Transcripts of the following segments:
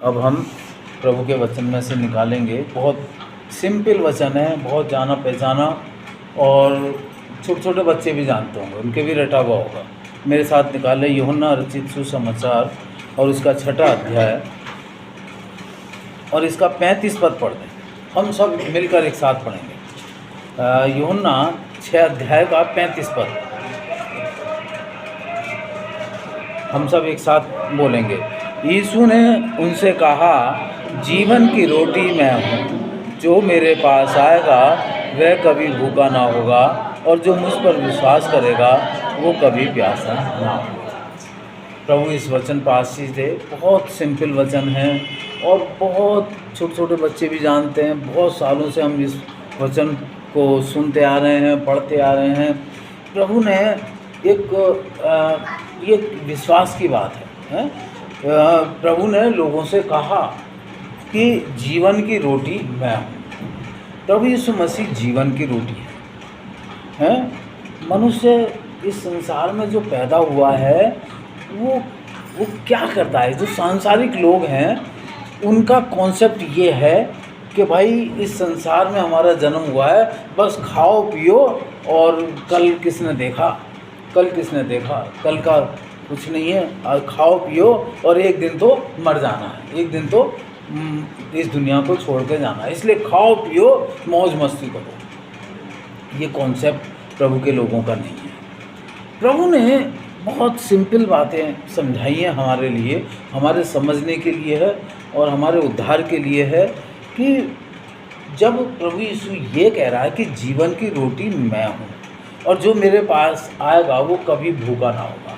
अब हम प्रभु के वचन में से निकालेंगे। बहुत सिंपल वचन है, बहुत जाना पहचाना, और छोटे छोटे बच्चे भी जानते होंगे, उनके भी रटा हुआ होगा। मेरे साथ निकाले यूहन्ना रचित सुसमाचार और उसका 6वां अध्याय और इसका 35 पद पढ़ दें। हम सब मिलकर एक साथ पढ़ेंगे। यूहन्ना 6 अध्याय का 35 पद हम सब एक साथ बोलेंगे। यीशु ने उनसे कहा, जीवन की रोटी मैं हूँ, जो मेरे पास आएगा वह कभी भूखा ना होगा, और जो मुझ पर विश्वास करेगा वो कभी प्यासा ना होगा। प्रभु इस वचन पर आशीष दे। बहुत सिंपल वचन है और बहुत छोटे छोटे बच्चे भी जानते हैं। बहुत सालों से हम इस वचन को सुनते आ रहे हैं, पढ़ते आ रहे हैं। प्रभु ने ये विश्वास की बात है, प्रभु ने लोगों से कहा कि जीवन की रोटी मैं हूँ। प्रभु यीशु मसीह जीवन की रोटी है। मनुष्य इस संसार में जो पैदा हुआ है वो क्या करता है? जो सांसारिक लोग हैं उनका कॉन्सेप्ट ये है कि भाई इस संसार में हमारा जन्म हुआ है, बस खाओ पियो, और कल किसने देखा, कल का कुछ नहीं है, खाओ पियो और एक दिन तो मर जाना है, एक दिन तो इस दुनिया को छोड़ के जाना है, इसलिए खाओ पियो मौज मस्ती करो। ये कॉन्सेप्ट प्रभु के लोगों का नहीं है। प्रभु ने बहुत सिंपल बातें समझाई हैं हमारे लिए, हमारे समझने के लिए है और हमारे उद्धार के लिए है। कि जब प्रभु यीशु ये कह रहा है कि जीवन की रोटी मैं हूँ, और जो मेरे पास आएगा वो कभी भूखा ना होगा,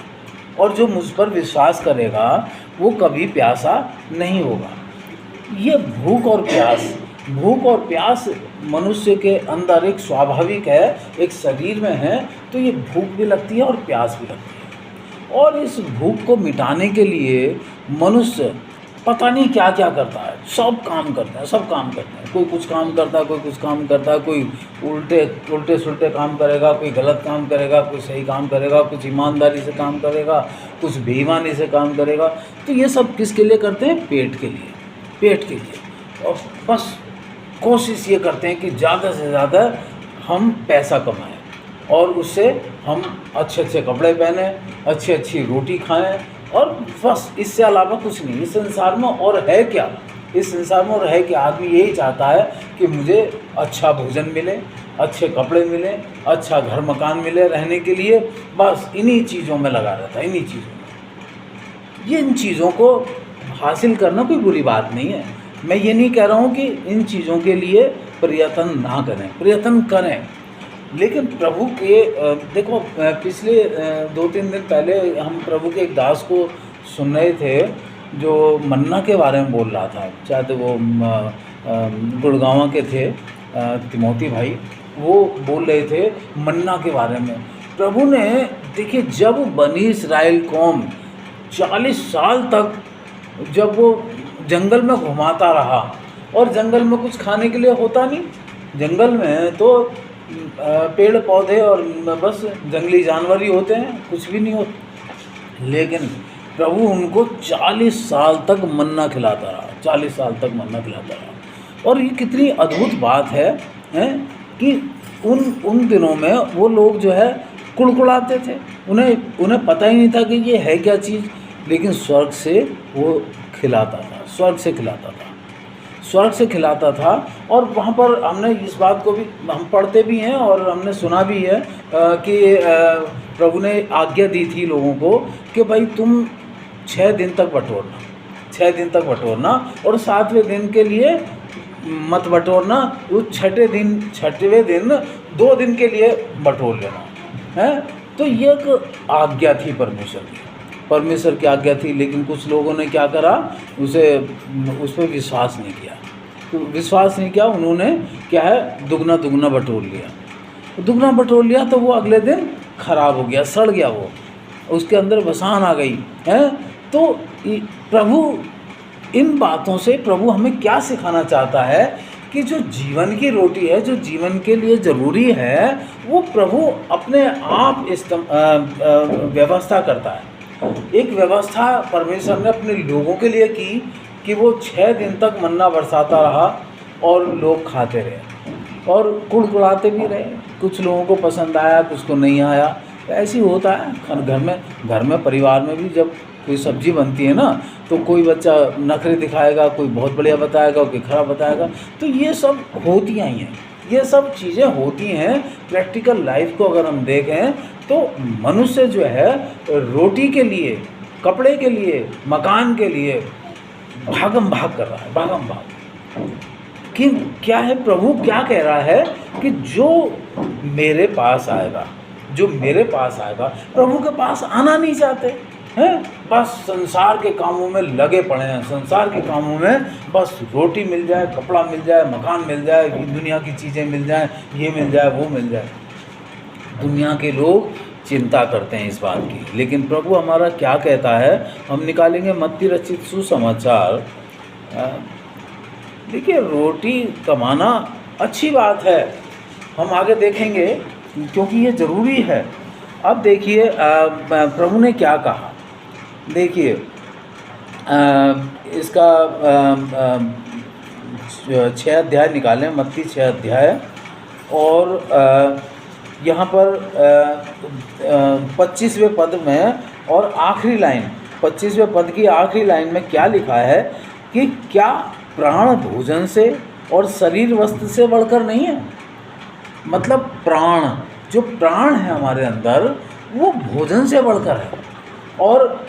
और जो मुझ पर विश्वास करेगा वो कभी प्यासा नहीं होगा। ये भूख और प्यास मनुष्य के अंदर एक स्वाभाविक है, एक शरीर में है, तो ये भूख भी लगती है और प्यास भी लगती है। और इस भूख को मिटाने के लिए मनुष्य पता नहीं क्या क्या करता है, सब काम करता है। कोई कुछ काम करता है, कोई कुछ काम करता है, कोई उल्टे सुलटे काम करेगा, कोई गलत काम करेगा, कोई सही काम करेगा, कुछ ईमानदारी से काम करेगा, कुछ बेईमानी से काम करेगा। तो ये सब किसके लिए करते हैं? पेट के लिए। और बस कोशिश ये करते हैं कि ज़्यादा से ज़्यादा हम पैसा कमाएं और उससे हम अच्छे अच्छे कपड़े पहने, अच्छी रोटी खाएं, और बस इससे अलावा कुछ नहीं। इस संसार में और है क्या? आदमी यही चाहता है कि मुझे अच्छा भोजन मिले, अच्छे कपड़े मिले, अच्छा घर मकान मिले रहने के लिए। बस इन्हीं चीज़ों में लगा रहता है, इन चीज़ों को हासिल करना कोई बुरी बात नहीं है। मैं ये नहीं कह रहा हूँ कि इन चीज़ों के लिए प्रयत्न ना करें, प्रयत्न करें। लेकिन प्रभु के देखो, पिछले 2-3 दिन पहले हम प्रभु के एक दास को सुन रहे थे जो मन्ना के बारे में बोल रहा था। शायद वो गुड़गांव के थे, तिमोती भाई, वो बोल रहे थे मन्ना के बारे में। प्रभु ने देखिए, जब बनी इस्राएल कौम 40 साल तक जब वो जंगल में घुमाता रहा, और जंगल में कुछ खाने के लिए होता नहीं, जंगल में तो पेड़ पौधे और बस जंगली जानवर ही होते हैं, कुछ भी नहीं होता। लेकिन प्रभु उनको 40 साल तक मन्ना खिलाता रहा। और ये कितनी अद्भुत बात है कि उन दिनों में वो लोग जो है कुड़कुड़ाते थे, उन्हें पता ही नहीं था कि ये है क्या चीज़, लेकिन स्वर्ग से वो खिलाता था, स्वर्ग से खिलाता था। और वहाँ पर हमने इस बात को भी हम पढ़ते भी हैं और हमने सुना भी है कि प्रभु ने आज्ञा दी थी लोगों को कि भाई तुम 6 दिन तक बटोरना, और 7वें दिन के लिए मत बटोरना। वो 6वें दिन 2 दिन के लिए बटोर लेना है। तो ये एक आज्ञा थी परमेश्वर की आज्ञा थी। लेकिन कुछ लोगों ने क्या करा, उस पर विश्वास नहीं किया। उन्होंने क्या है, दुगना बटोर लिया। तो वो अगले दिन खराब हो गया, सड़ गया, वो उसके अंदर बसान आ गई है। तो प्रभु इन बातों से प्रभु हमें क्या सिखाना चाहता है कि जो जीवन की रोटी है, जो जीवन के लिए ज़रूरी है, वो प्रभु अपने आप व्यवस्था करता है। एक व्यवस्था परमेश्वर ने अपने लोगों के लिए की कि वो 6 दिन तक मन्ना बरसाता रहा और लोग खाते रहे और कुड़कुड़ाते भी रहे। कुछ लोगों को पसंद आया, कुछ को नहीं आया। ऐसे ही होता है घर में परिवार में भी। जब कोई सब्जी बनती है ना, तो कोई बच्चा नखरे दिखाएगा, कोई बहुत बढ़िया बताएगा, कोई खराब बताएगा। तो ये सब होती ही हैं, ये सब चीज़ें होती हैं। प्रैक्टिकल लाइफ को अगर हम देखें तो मनुष्य जो है रोटी के लिए, कपड़े के लिए, मकान के लिए भागम भाग कर रहा है, भागम भाग। कि क्या है, प्रभु क्या कह रहा है कि जो मेरे पास आएगा, जो मेरे पास आएगा, प्रभु के पास आना नहीं चाहते हैं, बस संसार के कामों में लगे पड़े हैं। संसार के कामों में बस रोटी मिल जाए, कपड़ा मिल जाए, मकान मिल जाए, दुनिया की चीज़ें मिल जाए, ये मिल जाए, वो मिल जाए। दुनिया के लोग चिंता करते हैं इस बात की। लेकिन प्रभु हमारा क्या कहता है, हम निकालेंगे मत्ती रचित सुसमाचार। देखिए, रोटी कमाना अच्छी बात है, हम आगे देखेंगे क्योंकि ये ज़रूरी है। अब देखिए प्रभु ने क्या कहा। देखिए इसका 6 अध्याय निकालें, मत्ती 6 अध्याय, और यहाँ पर 25वें पद में और आखिरी लाइन, 25वें पद की आखिरी लाइन में क्या लिखा है कि क्या प्राण भोजन से और शरीर वस्त्र से बढ़कर नहीं है। मतलब प्राण, जो प्राण है हमारे अंदर, वो भोजन से बढ़कर है, और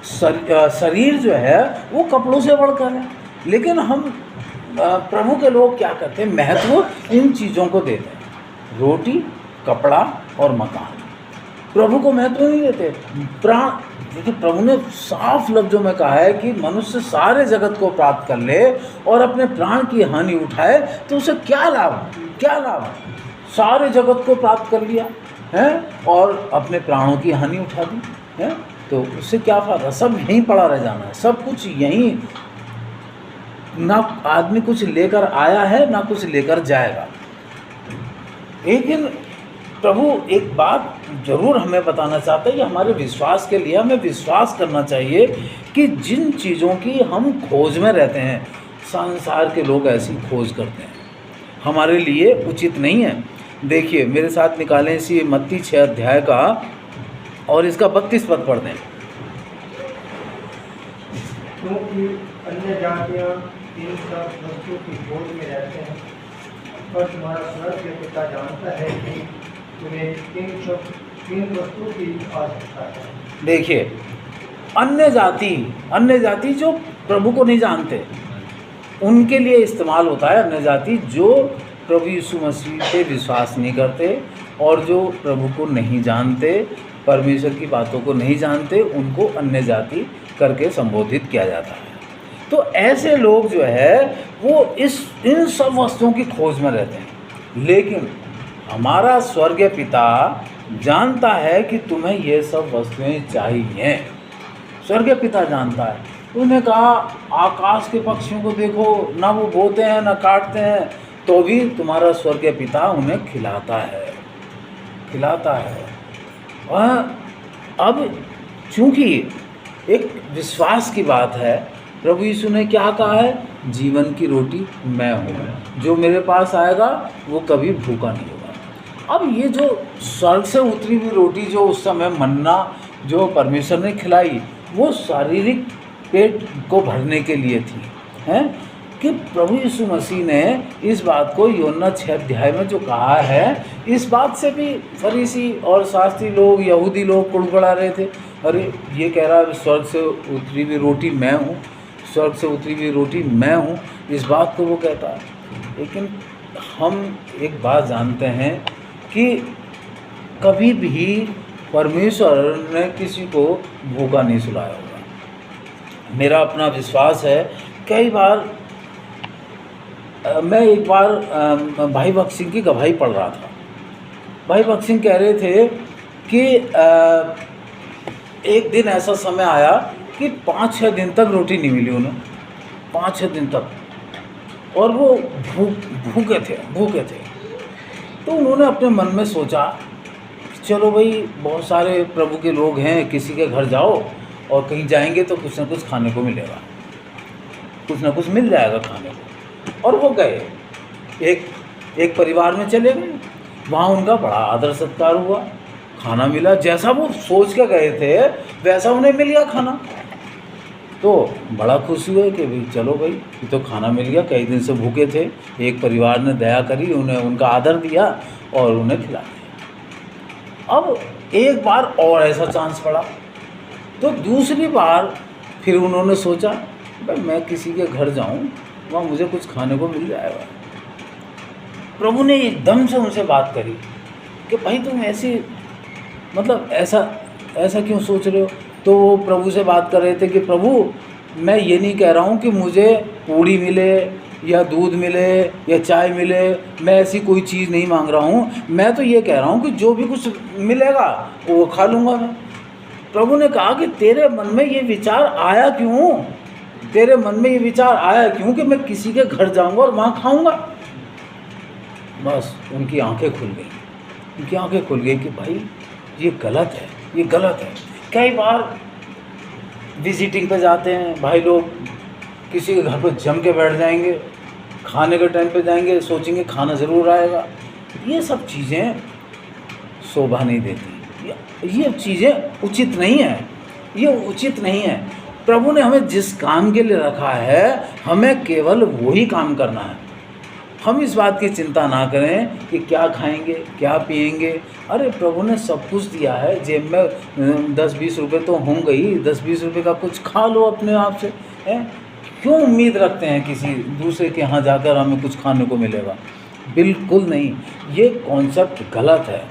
शरीर जो है वो कपड़ों से बढ़कर है। लेकिन हम प्रभु के लोग क्या करते हैं, महत्व इन चीज़ों को देते हैं, रोटी, कपड़ा और मकान। प्रभु को महत्व नहीं देते। प्राण, देखिए प्रभु ने साफ लफ्ज़ों में कहा है कि मनुष्य सारे जगत को प्राप्त कर ले और अपने प्राण की हानि उठाए तो उसे क्या लाभ, क्या लाभ। सारे जगत को प्राप्त कर लिया है और अपने प्राणों की हानि उठा दी है, तो उससे क्या फ़ायदा। सब यहीं पड़ा रह जाना है, सब कुछ यहीं, ना आदमी कुछ लेकर आया है ना कुछ लेकर जाएगा। लेकिन प्रभु एक बात ज़रूर हमें बताना चाहते हैं कि हमारे विश्वास के लिए हमें विश्वास करना चाहिए कि जिन चीज़ों की हम खोज में रहते हैं, संसार के लोग ऐसी खोज करते हैं, हमारे लिए उचित नहीं है। देखिए मेरे साथ निकालें इसी मत्ती 6 अध्याय का और इसका 32 पद पढ़ दें। क्योंकि अन्य जातियाँ इन सब वस्तुओं की खोज में रहते हैं, पर तुम्हारा स्वर्गीय पिता जानता है कि तुम्हें किन वस्तुओं की आवश्यकता है। देखिए अन्य जाति जो प्रभु को नहीं जानते, उनके लिए इस्तेमाल होता है अन्य जाति। जो प्रभु यीशु मसीह पे विश्वास नहीं करते और जो प्रभु को नहीं जानते, परमेश्वर की बातों को नहीं जानते, उनको अन्य जाति करके संबोधित किया जाता है। तो ऐसे लोग जो है वो इन सब वस्तुओं की खोज में रहते हैं। लेकिन हमारा स्वर्गीय पिता जानता है कि तुम्हें ये सब वस्तुएं चाहिए। स्वर्गीय पिता जानता है। उन्होंने कहा आकाश के पक्षियों को देखो, ना वो बोते हैं ना काटते हैं, तो भी तुम्हारा स्वर्गीय पिता उन्हें खिलाता है। और अब चूँकि एक विश्वास की बात है, प्रभु यीशु ने क्या कहा है, जीवन की रोटी मैं हूँ, जो मेरे पास आएगा वो कभी भूखा नहीं होगा। अब ये जो स्वर्ग से उतरी हुई रोटी जो उस समय मन्ना जो परमेश्वर ने खिलाई, वो शारीरिक पेट को भरने के लिए थी, हैं कि प्रभु यीशु मसीह ने इस बात को यूहन्ना 6 अध्याय में जो कहा है, इस बात से भी फरीसी और शास्त्री लोग, यहूदी लोग कुड़कुड़ा रहे थे। अरे ये कह रहा है स्वर्ग से उतरी हुई रोटी मैं हूँ, स्वर्ग से उतरी हुई रोटी मैं हूँ, इस बात को वो कहता है। लेकिन हम एक बात जानते हैं कि कभी भी परमेश्वर ने किसी को भूखा नहीं सुलाया होगा। मेरा अपना विश्वास है। कई बार मैं एक बार भाई भक्त सिंह की गवाही पढ़ रहा था। भाई भक्त सिंह कह रहे थे कि एक दिन ऐसा समय आया कि 5-6 दिन तक रोटी नहीं मिली उन्हें, 5-6 दिन तक, और वो भूखे थे। तो उन्होंने अपने मन में सोचा चलो भाई बहुत सारे प्रभु के लोग हैं, किसी के घर जाओ और कहीं जाएंगे तो कुछ ना कुछ खाने को मिलेगा। कुछ ना कुछ मिल जाएगा खाने को। और वो गए, एक परिवार में चले गए, वहाँ उनका बड़ा आदर सत्कार हुआ, खाना मिला, जैसा वो सोच के गए थे वैसा उन्हें मिल गया खाना। तो बड़ा खुशी हुए कि भाई चलो भाई, ये तो खाना मिल गया, कई दिन से भूखे थे, एक परिवार ने दया करी, उन्हें उनका आदर दिया और उन्हें खिला दिया। अब एक बार और ऐसा चांस पड़ा, तो दूसरी बार फिर उन्होंने सोचा भाई मैं किसी के घर जाऊं, वहाँ मुझे कुछ खाने को मिल जाएगा। प्रभु ने एकदम से उनसे बात करी कि भाई तुम ऐसी मतलब ऐसा क्यों सोच रहे हो। तो वो प्रभु से बात कर रहे थे कि प्रभु मैं ये नहीं कह रहा हूँ कि मुझे पूड़ी मिले या दूध मिले या चाय मिले, मैं ऐसी कोई चीज़ नहीं मांग रहा हूँ, मैं तो ये कह रहा हूँ कि जो भी कुछ मिलेगा वो खा लूँगा मैं। प्रभु ने कहा कि तेरे मन में ये विचार आया क्यों, तेरे मन में ये विचार आया क्यों कि मैं किसी के घर जाऊँगा और वहाँ खाऊँगा। बस उनकी आंखें खुल गई कि भाई ये गलत है, ये गलत है। कई बार विजिटिंग पे जाते हैं भाई लोग, किसी के घर पर जम के बैठ जाएंगे, खाने के टाइम पे जाएंगे, सोचेंगे खाना ज़रूर आएगा। ये सब चीज़ें शोभा नहीं देती, ये चीज़ें उचित नहीं है, ये उचित नहीं है। प्रभु ने हमें जिस काम के लिए रखा है हमें केवल वही काम करना है। हम इस बात की चिंता ना करें कि क्या खाएंगे क्या पिएंगे। अरे प्रभु ने सब कुछ दिया है, जेब में 10-20 रुपये तो होंगे ही, 10-20 रुपये का कुछ खा लो अपने आप से, हैं? क्यों उम्मीद रखते हैं किसी दूसरे के यहाँ जाकर हमें कुछ खाने को मिलेगा। बिल्कुल नहीं, ये कॉन्सेप्ट गलत है।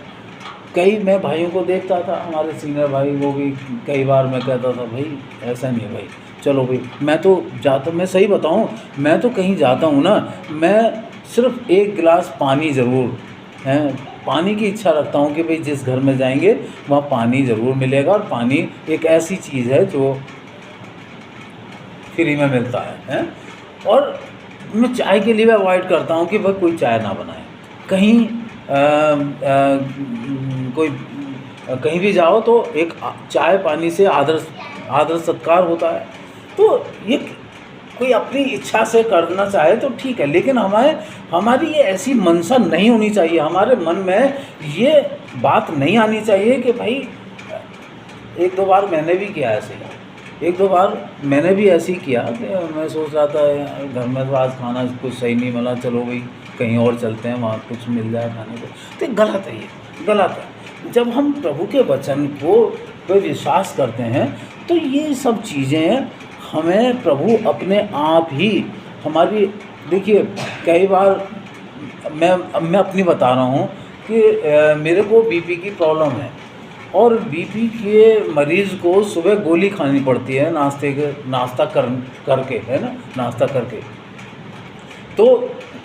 कई मैं भाइयों को देखता था, हमारे सीनियर भाई, वो भी कई बार मैं कहता था भाई ऐसा नहीं है भाई, चलो भाई मैं तो जाता, मैं सही बताऊँ, मैं तो कहीं जाता हूँ ना, मैं सिर्फ एक गिलास पानी ज़रूर है, पानी की इच्छा रखता हूँ कि भाई जिस घर में जाएंगे वहाँ पानी ज़रूर मिलेगा। और पानी एक ऐसी चीज़ है जो फ्री में मिलता है। और मैं चाय के लिए भी अवॉइड करता हूँ कि भाई कोई चाय ना बनाए। कहीं कहीं भी जाओ तो एक चाय पानी से आदर सत्कार होता है। तो ये कोई अपनी इच्छा से करना चाहे तो ठीक है, लेकिन हमारी ये ऐसी मनसा नहीं होनी चाहिए, हमारे मन में ये बात नहीं आनी चाहिए कि भाई एक दो बार मैंने भी किया ऐसे, एक दो बार मैंने भी ऐसे ही किया कि मैं सोच रहा था घर में तो आज खाना कुछ सही नहीं मिला, चलो भाई कहीं और चलते हैं वहाँ कुछ मिल जाए खाने को। तो गलत है, ये गलत है। जब हम प्रभु के वचन को पे विश्वास करते हैं तो ये सब चीज़ें हमें प्रभु अपने आप ही हमारी, देखिए कई बार मैं अपनी बता रहा हूँ कि मेरे को बीपी की प्रॉब्लम है और बीपी के मरीज़ को सुबह गोली खानी पड़ती है नाश्ता करके, है ना, नाश्ता करके। तो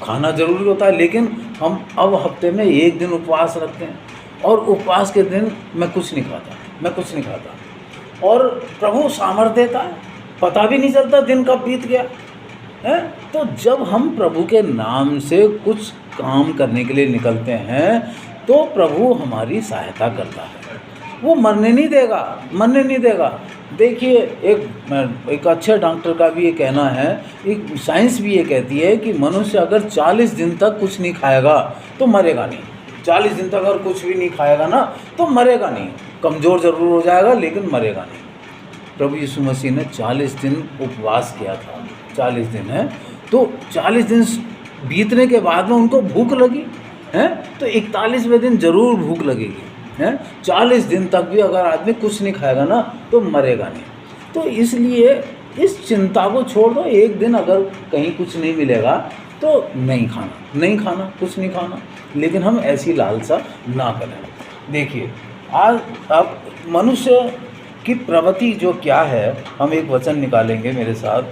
खाना ज़रूरी होता है, लेकिन हम अब हफ्ते में एक दिन उपवास रखते हैं और उपवास के दिन मैं कुछ नहीं खाता और प्रभु सामर्थ्य देता है, पता भी नहीं चलता दिन कब बीत गया है। तो जब हम प्रभु के नाम से कुछ काम करने के लिए निकलते हैं तो प्रभु हमारी सहायता करता है, वो मरने नहीं देगा। देखिए एक अच्छे डॉक्टर का भी ये कहना है, एक साइंस भी ये कहती है कि मनुष्य अगर 40 दिन तक कुछ नहीं खाएगा तो मरेगा नहीं। 40 दिन तक अगर कुछ भी नहीं खाएगा ना तो मरेगा नहीं, कमज़ोर ज़रूर हो जाएगा लेकिन मरेगा नहीं। प्रभु यीशु मसीह ने 40 दिन उपवास किया था, 40 दिन है, तो 40 दिन बीतने के बाद में उनको भूख लगी है, तो 41वें दिन ज़रूर भूख लगेगी है। 40 दिन तक भी अगर आदमी कुछ नहीं खाएगा ना तो मरेगा नहीं। तो इसलिए इस चिंता को छोड़ दो, एक दिन अगर कहीं कुछ नहीं मिलेगा तो नहीं खाना, कुछ नहीं खाना, लेकिन हम ऐसी लालसा ना करें। देखिए आज अब मनुष्य की प्रवृत्ति जो क्या है, हम एक वचन निकालेंगे मेरे साथ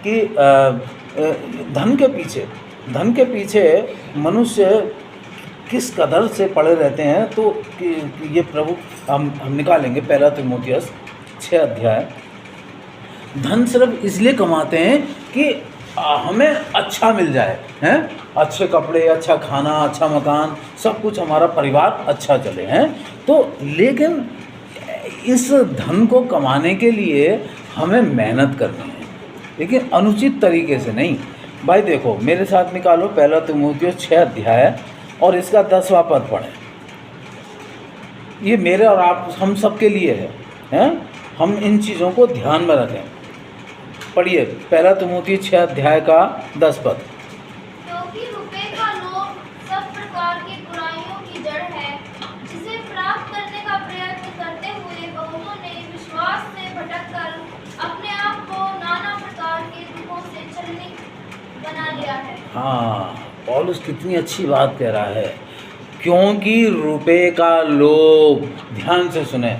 कि धन के पीछे मनुष्य किस कदर से पड़े रहते हैं। तो ये प्रभु हम निकालेंगे 1 तीमुथियुस 6 अध्याय। धन सिर्फ इसलिए कमाते हैं कि हमें अच्छा मिल जाए, हैं, अच्छे कपड़े, अच्छा खाना, अच्छा मकान, सब कुछ हमारा परिवार अच्छा चले, हैं। तो लेकिन इस धन को कमाने के लिए हमें मेहनत करनी है, लेकिन अनुचित तरीके से नहीं। भाई देखो, मेरे साथ निकालो पहला तीमुथियुस 6 अध्याय और इसका 10वां पद पढ़ें। ये मेरे और आप हम सब के लिए है, हैं? हम इन चीज़ों को ध्यान में रखें। पढ़िए पहला तीमुथियुस 6 अध्याय का 10 पद। क्योंकि रुपए का लोभ सब प्रकार की बुराइयों की जड़ है, जिसे प्राप्त करने का प्रयत्न करते हुए बहुतों ने विश्वास से भटककर अपने आप को नाना प्रकार के दुखों से छलनी बना लिया है। हाँ, पौलुस कितनी अच्छी बात कह रहा है। क्योंकि रुपए का लोभ, ध्यान से सुने,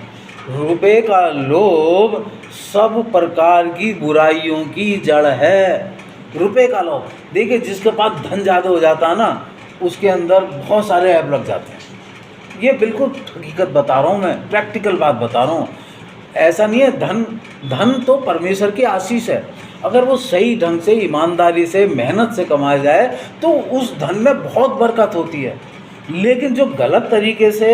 रुपए का लोभ सब प्रकार की बुराइयों की जड़ है। रुपए का लोभ, देखिए जिसके पास धन ज़्यादा हो जाता है ना, उसके अंदर बहुत सारे ऐप लग जाते हैं। ये बिल्कुल हकीकत बता रहा हूँ मैं, प्रैक्टिकल बात बता रहा हूँ। ऐसा नहीं है, धन तो परमेश्वर की आशीष है। अगर वो सही ढंग से, ईमानदारी से, मेहनत से कमाया जाए तो उस धन में बहुत बरकत होती है। लेकिन जो गलत तरीके से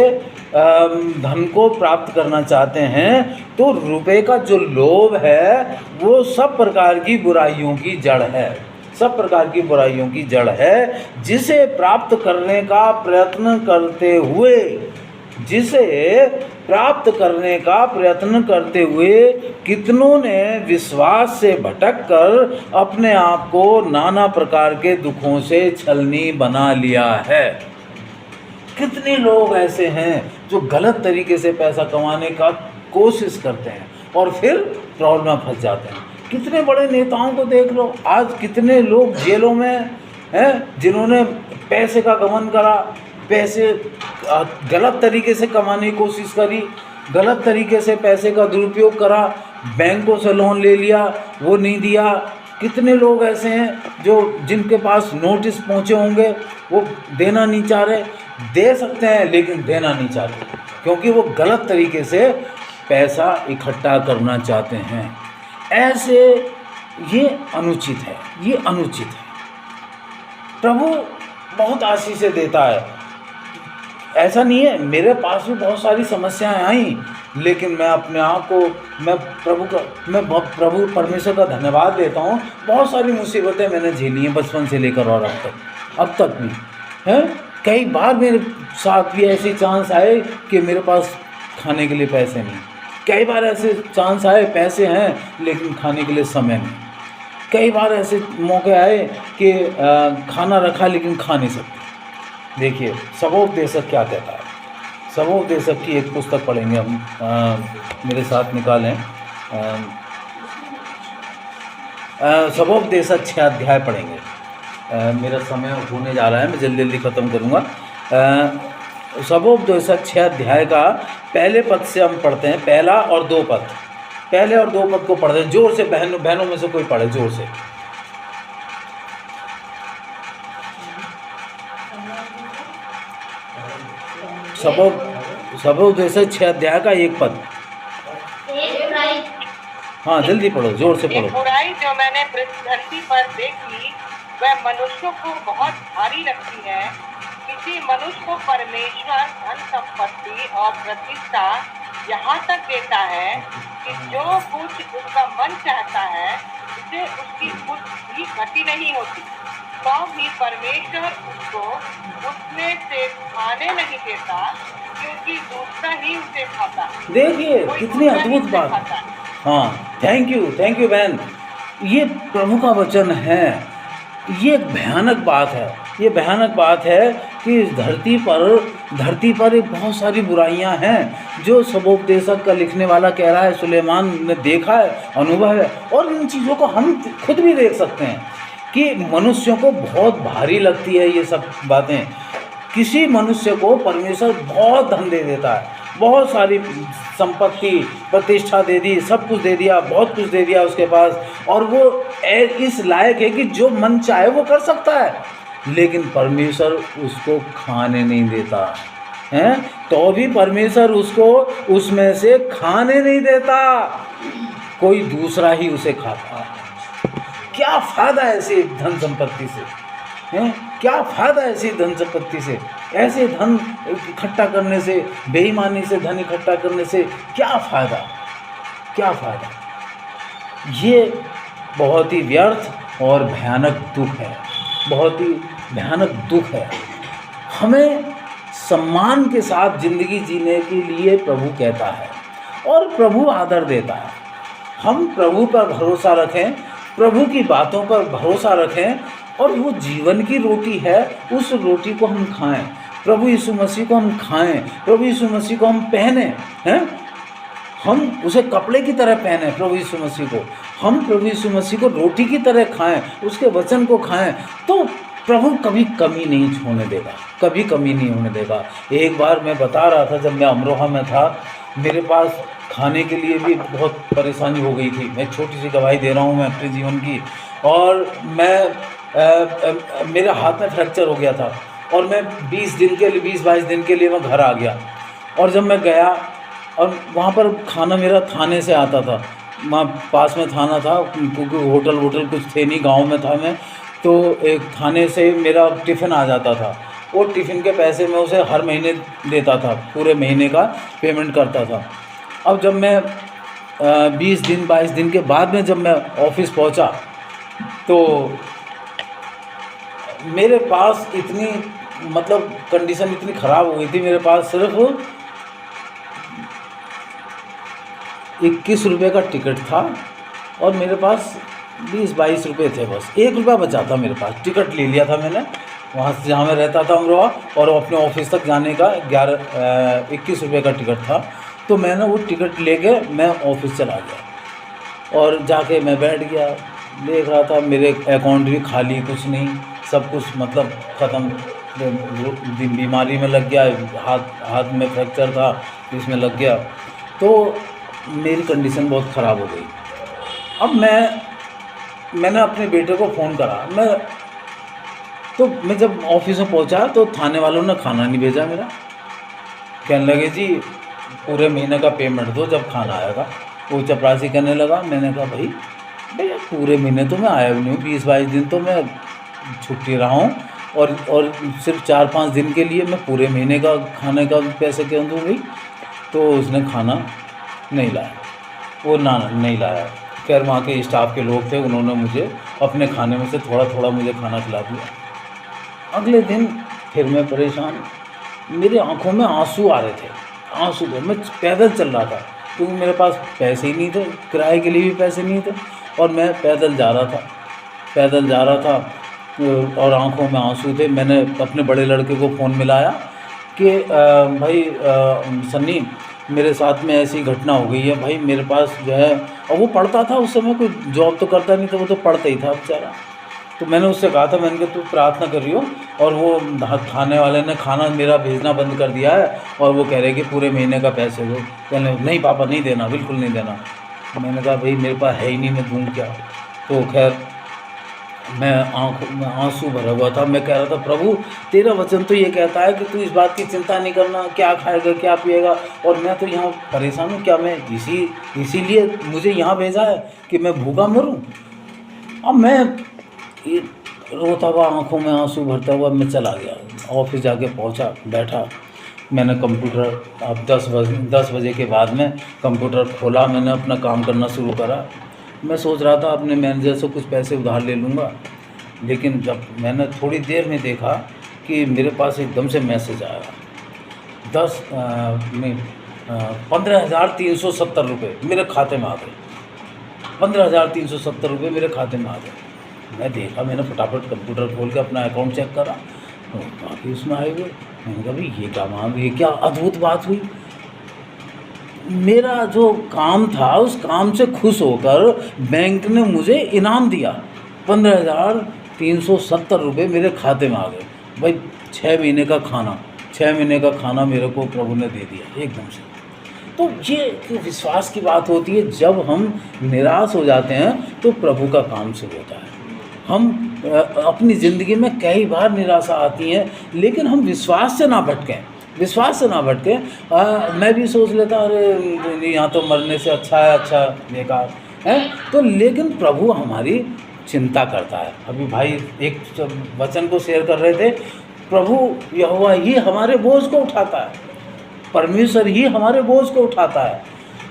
धन को प्राप्त करना चाहते हैं, तो रुपए का जो लोभ है वो सब प्रकार की बुराइयों की जड़ है, सब प्रकार की बुराइयों की जड़ है, जिसे प्राप्त करने का प्रयत्न करते हुए, जिसे प्राप्त करने का प्रयत्न करते हुए कितनों ने विश्वास से भटककर अपने आप को नाना प्रकार के दुखों से छलनी बना लिया है। कितने लोग ऐसे हैं जो गलत तरीके से पैसा कमाने का कोशिश करते हैं और फिर प्रॉब्लम में फंस जाते हैं। कितने बड़े नेताओं को देख लो, आज कितने लोग जेलों में हैं जिन्होंने पैसे का गमन करा, पैसे गलत तरीके से कमाने की कोशिश करी, गलत तरीके से पैसे का दुरुपयोग करा, बैंकों से लोन ले लिया, वो नहीं दिया। कितने लोग ऐसे हैं जो जिनके पास नोटिस पहुंचे होंगे, वो देना नहीं चाह रहे, दे सकते हैं लेकिन देना नहीं चाहते, क्योंकि वो गलत तरीके से पैसा इकट्ठा करना चाहते हैं। ऐसे ये अनुचित है, ये अनुचित है। प्रभु बहुत आशीष देता है, ऐसा नहीं है। मेरे पास भी बहुत सारी समस्याएं आई, लेकिन मैं अपने आप को, मैं प्रभु परमेश्वर का धन्यवाद देता हूँ। बहुत सारी मुसीबतें मैंने झेली हैं बचपन से लेकर और अब तक भी हैं। कई बार मेरे साथ भी ऐसे चांस आए कि मेरे पास खाने के लिए पैसे नहीं, कई बार ऐसे चांस आए पैसे हैं लेकिन खाने के लिए समय नहीं, कई बार ऐसे मौके आए कि खाना रखा लेकिन खा नहीं सकते। देखिए सबोपदेशक क्या कहता है। सबोपदेशक की एक पुस्तक पढ़ेंगे हम, मेरे साथ निकालें। सबोपदेशक 6 अध्याय पढ़ेंगे। मेरा समय होने जा रहा है, मैं जल्दी जल्दी ख़त्म करूँगा। सबोपदेशक 6 अध्याय का पहले पद से हम पढ़ते हैं, पहला और 2 पद, पहले और 2 पद को पढ़ते हैं। जोर से बहनों में से कोई पढ़े जोर से। सबोपदेशक 6 अध्याय का 1 पद। हाँ जल्दी पढ़ो, जोर से पढ़ो। बुराई जो मैंने धरती पर देखी वह मनुष्यों को बहुत भारी लगती है। किसी मनुष्य को परमेश्वर धन संपत्ति और प्रतिष्ठा यहाँ तक देता है कि जो कुछ उसका मन चाहता है उसे उसकी कुछ भी गति नहीं होती, तो भी परमेश्वर उसको उसमें से खाने नहीं देता, क्योंकि दूसरा ही उसे खाता है। देखिए कितनी अद्भुत बात। हाँ थैंक यू बहन। ये प्रभु का वचन है। ये एक भयानक बात है, ये भयानक बात है कि धरती पर एक बहुत सारी बुराइयां हैं जो सबोपदेशक का लिखने वाला कह रहा है। सुलेमान ने देखा है, अनुभव है, और इन चीज़ों को हम खुद भी देख सकते हैं कि मनुष्यों को बहुत भारी लगती है ये सब बातें। किसी मनुष्य को परमेश्वर बहुत धन दे देता है, बहुत सारी संपत्ति प्रतिष्ठा दे दी, सब कुछ दे दिया, बहुत कुछ दे दिया उसके पास, और वो इस लायक है कि जो मन चाहे वो कर सकता है, लेकिन परमेश्वर उसको खाने नहीं देता है। तो भी परमेश्वर उसको उसमें से खाने नहीं देता, कोई दूसरा ही उसे खाता है। क्या फ़ायदा ऐसी धन संपत्ति से, हैं? क्या फ़ायदा ऐसी धन संपत्ति से, ऐसे धन इकट्ठा करने से, बेईमानी से धन इकट्ठा करने से क्या फ़ायदा, क्या फ़ायदा। बहुत ही व्यर्थ और भयानक दुख है, बहुत ही भयानक दुख है। हमें सम्मान के साथ ज़िंदगी जीने के लिए प्रभु कहता है और प्रभु आदर देता है। हम प्रभु पर भरोसा रखें, प्रभु की बातों पर भरोसा रखें और वो जीवन की रोटी है, उस रोटी को हम खाएं, प्रभु यीशु मसीह को हम खाएं, प्रभु यीशु मसीह को हम पहने हैं, हम उसे कपड़े की तरह पहने प्रभु यीशु मसीह को, हम प्रभु यीशु मसीह को रोटी की तरह खाएं, उसके वचन को खाएं, तो प्रभु कभी कमी नहीं होने देगा, कभी कमी नहीं होने देगा। एक बार मैं बता रहा था, जब मैं अमरोहा में था, मेरे पास खाने के लिए भी बहुत परेशानी हो गई थी। मैं छोटी सी गवाही दे रहा हूँ मैं अपने जीवन की। और मेरे हाथ में फ्रैक्चर हो गया था और मैं 20-22 दिन के लिए मैं घर आ गया। और जब मैं गया और वहाँ पर खाना मेरा थाने से आता था, वहाँ पास में थाना था, क्योंकि होटल कुछ थे नहीं, गाँव में था मैं, तो एक थाने से मेरा टिफ़िन आ जाता था। वो टिफ़िन के पैसे मैं उसे हर महीने देता था, पूरे महीने का पेमेंट करता था। अब जब मैं 20-22 दिन के बाद में जब मैं ऑफिस पहुंचा, तो मेरे पास इतनी मतलब कंडीशन इतनी ख़राब हो गई थी, मेरे पास सिर्फ 21 रुपये का टिकट था और मेरे पास 20-22 रुपये थे, बस 1 रुपया बचा था मेरे पास। टिकट ले लिया था मैंने वहाँ से जहाँ मैं रहता था अमरोहा, और अपने ऑफिस तक जाने का 21 रुपये का टिकट था। तो मैंने वो टिकट लेके मैं ऑफिस चला गया और जाके मैं बैठ गया, देख रहा था मेरे अकाउंट भी खाली, कुछ नहीं, सब कुछ मतलब ख़त्म। बीमारी में लग गया, हाथ में फ्रैक्चर था, इसमें लग गया, तो मेरी कंडीशन बहुत ख़राब हो गई। अब मैंने अपने बेटे को फ़ोन करा, मैं जब ऑफिस में पहुंचा तो थाने वालों ने खाना नहीं भेजा मेरा। कहने लगे जी पूरे महीने का पेमेंट दो, जब खाना आएगा। वो चपरासी करने लगा। मैंने कहा भैया पूरे महीने तो मैं आया भी नहीं हूँ, 20-22 दिन तो मैं छुट्टी रहा हूँ, और सिर्फ 4-5 दिन के लिए मैं पूरे महीने का खाने का पैसे क्यों दूँ भाई? तो उसने खाना नहीं लाया, वो नहीं लाया। खैर वहाँ के स्टाफ के लोग थे, उन्होंने मुझे अपने खाने में से थोड़ा थोड़ा मुझे खाना खिला दिया। अगले दिन फिर मैं परेशान, मेरे आंखों में आंसू आ रहे थे, आंसू थे। मैं पैदल चल रहा था क्योंकि मेरे पास पैसे ही नहीं थे, किराए के लिए भी पैसे नहीं थे, और मैं पैदल जा रहा था और आंखों में आंसू थे। मैंने अपने बड़े लड़के को फ़ोन मिलाया कि भाई सन्नी, मेरे साथ में ऐसी घटना हो गई है भाई, मेरे पास जो है, और वो पढ़ता था उस समय, कोई जॉब तो करता नहीं था, वो तो पढ़ता ही था बेचारा। तो मैंने उससे कहा था, मैंने कहा तू प्रार्थना करियो, और वो खाने वाले ने खाना मेरा भेजना बंद कर दिया है और वो कह रहे कि पूरे महीने का पैसे दो। कहने नहीं पापा नहीं देना, बिल्कुल नहीं देना। मैंने कहा भाई मेरे पास है ही नहीं, मैं दूँ क्या? तो खैर मैं आंखों में आंसू भरा हुआ था। मैं कह रहा था प्रभु तेरा वचन तो ये कहता है कि तू इस बात की चिंता नहीं करना, क्या खाएगा क्या पिएगा, और मैं तो यहाँ परेशान हूँ, क्या मैं इसीलिए मुझे यहाँ भेजा है कि मैं भूखा मरूँ? अब मैं रोता हुआ, आंखों में आंसू भरता हुआ मैं चला गया। ऑफिस जाके पहुँचा, बैठा, मैंने कंप्यूटर, अब 10 बजे के बाद में कंप्यूटर खोला, मैंने अपना काम करना शुरू करा। मैं सोच रहा था अपने मैनेजर से कुछ पैसे उधार ले लूँगा, लेकिन जब मैंने थोड़ी देर में देखा कि मेरे पास एकदम से मैसेज आया, 15,370 रुपये मेरे खाते में आ गए। 15,370 रुपये मेरे खाते में आ गए। मैं देखा, मैंने फटाफट कंप्यूटर खोल के अपना अकाउंट चेक करा, तो बाकी उसमें आए हुए। मैंने कहा भाई ये क्या अद्भुत बात हुई। मेरा जो काम था उस काम से खुश होकर बैंक ने मुझे इनाम दिया, 15,370 रुपये मेरे खाते में आ गए। भाई 6 महीने का खाना मेरे को प्रभु ने दे दिया एकदम से। तो ये विश्वास की बात होती है। जब हम निराश हो जाते हैं तो प्रभु का काम शुरू होता है। हम अपनी ज़िंदगी में कई बार निराशा आती है, लेकिन हम विश्वास से ना भटकें। मैं भी सोच लेता अरे यहाँ तो मरने से अच्छा है, अच्छा बेकार है, तो लेकिन प्रभु हमारी चिंता करता है। अभी भाई एक वचन को शेयर कर रहे थे, प्रभु यहोवा ही हमारे बोझ को उठाता है, परमेश्वर ही हमारे बोझ को उठाता है।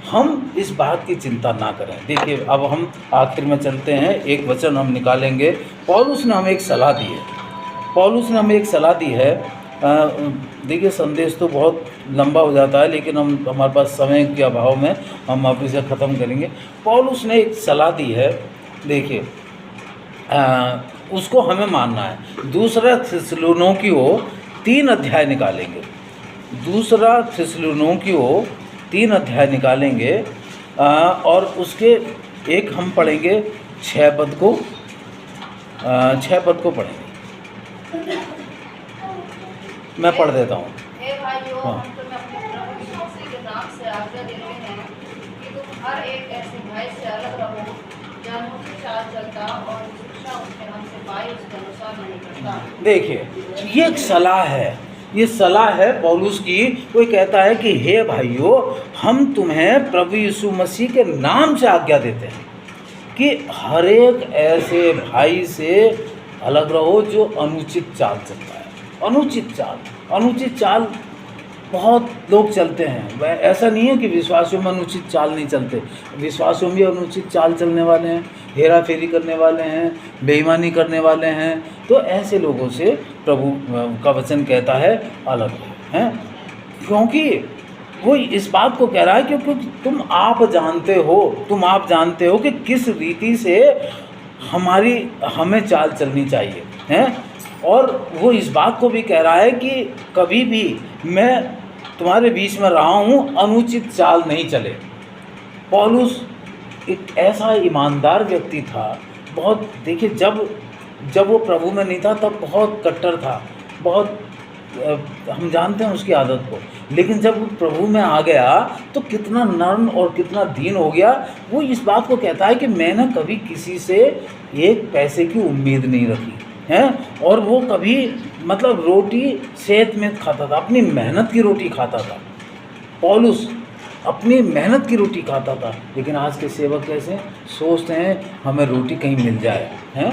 हम इस बात की चिंता ना करें। देखिए अब हम आखिर में चलते हैं, एक वचन हम निकालेंगे। पौलुस ने हमें एक सलाह दी है, पौलुस ने हमें एक सलाह दी है। देखिए संदेश तो बहुत लंबा हो जाता है, लेकिन हमारे पास समय के अभाव में हम अब इसे ख़त्म करेंगे। पौलुस ने एक सलाह दी है, देखिए उसको हमें मानना है। दूसरा थिस्सलुनीकियों 3 अध्याय निकालेंगे, दूसरा थिस्सलुनीकियों 3 अध्याय निकालेंगे और उसके एक हम पढ़ेंगे 6 पद को, 6 पद को पढ़ेंगे। मैं पढ़ देता हूँ। हे भाइयों, हाँ। हम तुम्हें अपने प्रभु यीशु मसीह के नाम से आज्ञा देते हैं कि तुम हर एक ऐसे भाई से अलग रहो जो अनूठी चाल चलता और शिक्षा उसके हमसे पाई उसके अनुसार नहीं करता। देखिए ये एक सलाह है, ये सलाह है पौलुस की। कोई कहता है कि हे भाइयों, हम तुम्हें प्रभु यीशु मसीह के नाम से आज्ञा देते हैं कि हर एक ऐसे भाई से अलग रहो जो अनुचित चाल चलता है। अनुचित चाल बहुत लोग चलते हैं। वह ऐसा नहीं है कि विश्वासियों में अनुचित चाल नहीं चलते, विश्वासियों में अनुचित चाल चलने वाले हैं, हेरा फेरी करने वाले हैं, बेईमानी करने वाले हैं। तो ऐसे लोगों से प्रभु का वचन कहता है अलग हैं, क्योंकि वो इस बात को कह रहा है क्योंकि तुम आप जानते हो कि किस रीति से हमें चाल चलनी चाहिए हैं। और वो इस बात को भी कह रहा है कि कभी भी मैं तुम्हारे बीच में रहा हूँ, अनुचित चाल नहीं चले। पौलुस एक ऐसा ईमानदार व्यक्ति था, बहुत देखिए जब वो प्रभु में नहीं था तब बहुत कट्टर था, बहुत हम जानते हैं उसकी आदत को। लेकिन जब वो प्रभु में आ गया तो कितना नर्म और कितना दीन हो गया। वो इस बात को कहता है कि मैंने कभी किसी से एक पैसे की उम्मीद नहीं रखी है, और वो कभी मतलब रोटी सेहत में खाता था, अपनी मेहनत की रोटी खाता था। पौलुस अपनी मेहनत की रोटी खाता था। लेकिन आज के सेवक कैसे सोचते हैं हमें रोटी कहीं मिल जाए हैं।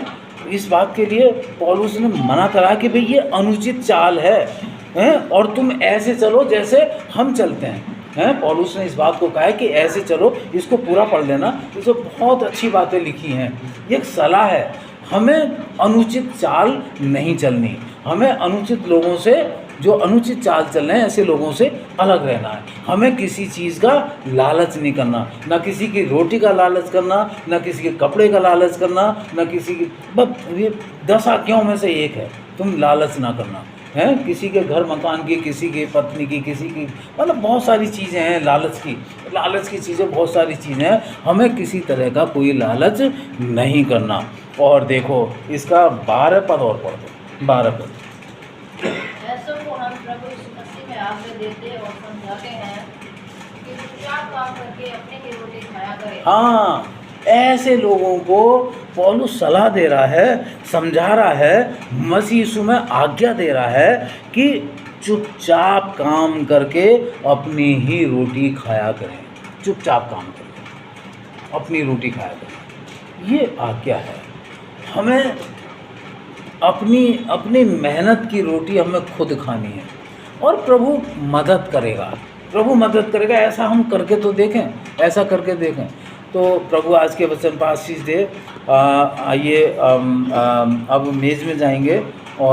इस बात के लिए पौलुस ने मना करा कि भाई ये अनुचित चाल है और तुम ऐसे चलो जैसे हम चलते हैं। पौलुस ने इस बात को कहा है कि ऐसे चलो। इसको पूरा पढ़ लेना, इसमें बहुत अच्छी बातें लिखी हैं। ये एक सलाह है, हमें अनुचित चाल नहीं चलनी, हमें अनुचित लोगों से, जो अनुचित चाल चल रहे हैं ऐसे लोगों से अलग रहना है। हमें किसी चीज़ का लालच नहीं करना, ना किसी की रोटी का लालच करना, ना किसी के कपड़े का लालच करना, ना किसी की, बस ये 10 आज्ञाओं में से एक है, तुम लालच ना करना है। किसी के घर मकान की, किसी की पत्नी की, किसी की, मतलब बहुत सारी चीज़ें हैं लालच की चीज़ें बहुत सारी चीज़ें हैं। हमें किसी तरह का कोई लालच नहीं करना। और देखो इसका 12 पद और पढ़ दो, 12 पद। ऐसों को हम प्रभु यीशु मसीह में आज्ञा देते और समझाते हैं कि चुपचाप काम करके अपने की रोटी खाया करें। हाँ, ऐसे लोगों को पौलुस सलाह दे रहा है, समझा रहा है, मसीह यीशु में आज्ञा दे रहा है कि चुपचाप काम करके अपनी ही रोटी खाया करें। चुपचाप काम करके अपनी रोटी खाया करें, ये आज्ञा है। हमें अपनी मेहनत की रोटी हमें खुद खानी है और प्रभु मदद करेगा। ऐसा हम करके तो देखें, ऐसा करके देखें। तो प्रभु आज के वचन पर आशीष दे। आइए अब मेज़ में जाएंगे और